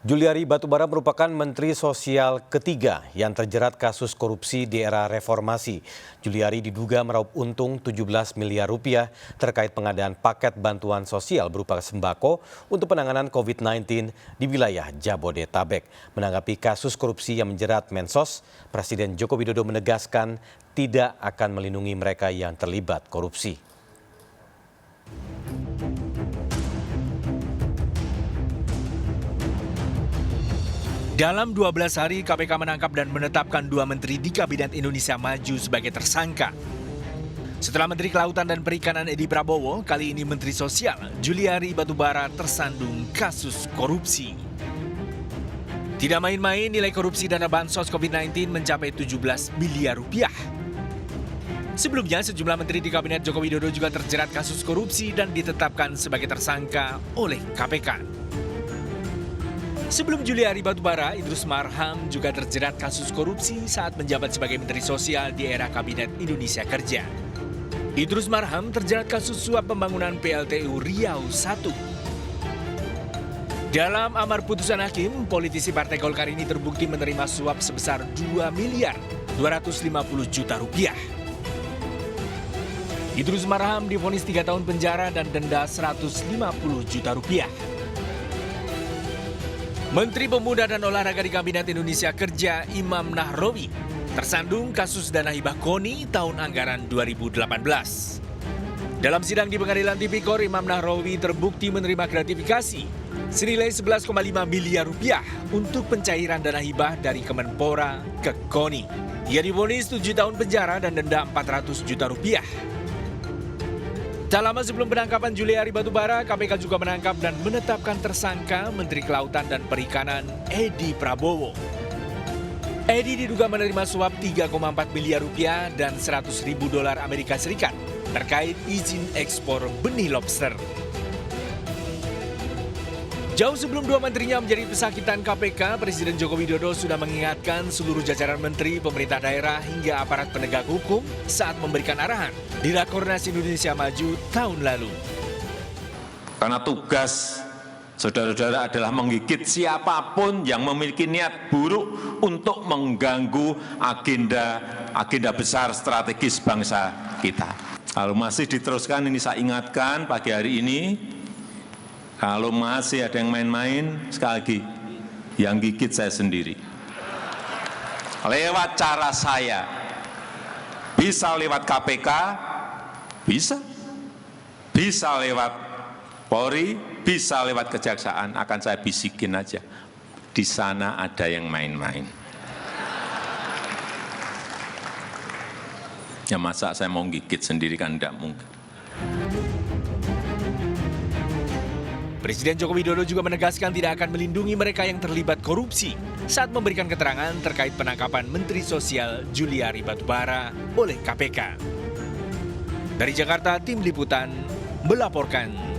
Juliari Batubara merupakan Menteri Sosial ketiga yang terjerat kasus korupsi di era reformasi. Juliari diduga meraup untung 17 miliar rupiah terkait pengadaan paket bantuan sosial berupa sembako untuk penanganan COVID-19 di wilayah Jabodetabek. Menanggapi kasus korupsi yang menjerat Mensos, Presiden Joko Widodo menegaskan tidak akan melindungi mereka yang terlibat korupsi. Dalam 12 hari, KPK menangkap dan menetapkan 2 menteri di Kabinet Indonesia Maju sebagai tersangka. Setelah Menteri Kelautan dan Perikanan Edi Prabowo, kali ini Menteri Sosial Juliari Batubara tersandung kasus korupsi. Tidak main-main, nilai korupsi dana bansos COVID-19 mencapai 17 miliar rupiah. Sebelumnya, sejumlah menteri di Kabinet Joko Widodo juga terjerat kasus korupsi dan ditetapkan sebagai tersangka oleh KPK. Sebelum Juliari Batubara, Idrus Marham juga terjerat kasus korupsi saat menjabat sebagai Menteri Sosial di era Kabinet Indonesia Kerja. Idrus Marham terjerat kasus suap pembangunan PLTU Riau I. Dalam amar putusan hakim, politisi Partai Golkar ini terbukti menerima suap sebesar 2 miliar 250 juta rupiah. Idrus Marham divonis 3 tahun penjara dan denda 150 juta rupiah. Menteri Pemuda dan Olahraga di Kabinet Indonesia Kerja Imam Nahrawi tersandung kasus dana hibah KONI tahun anggaran 2018. Dalam sidang di Pengadilan Tipikor, Imam Nahrawi terbukti menerima gratifikasi senilai 11,5 miliar rupiah untuk pencairan dana hibah dari Kemenpora ke KONI. Ia divonis 7 tahun penjara dan denda 400 juta rupiah. Tak lama sebelum penangkapan Juliari Batubara, KPK juga menangkap dan menetapkan tersangka Menteri Kelautan dan Perikanan Edi Prabowo. Edi diduga menerima suap 3,4 miliar rupiah dan 100 ribu dolar Amerika Serikat terkait izin ekspor benih lobster. Jauh sebelum 2 menterinya menjadi pesakitan KPK, Presiden Joko Widodo sudah mengingatkan seluruh jajaran menteri, pemerintah daerah, hingga aparat penegak hukum saat memberikan arahan di Rakornas Indonesia Maju tahun lalu. Karena tugas saudara-saudara adalah menggigit siapapun yang memiliki niat buruk untuk mengganggu agenda besar strategis bangsa kita. Kalau masih diteruskan, ini saya ingatkan pagi hari ini, kalau masih ada yang main-main, sekali lagi, yang gigit saya sendiri. Lewat cara saya, bisa lewat KPK, bisa lewat Polri, bisa lewat Kejaksaan, akan saya bisikin aja. Di sana ada yang main-main. Ya masa saya mau gigit sendiri kan tidak mungkin. Presiden Joko Widodo juga menegaskan tidak akan melindungi mereka yang terlibat korupsi saat memberikan keterangan terkait penangkapan Menteri Sosial Juliari Batubara oleh KPK. Dari Jakarta, Tim Liputan melaporkan.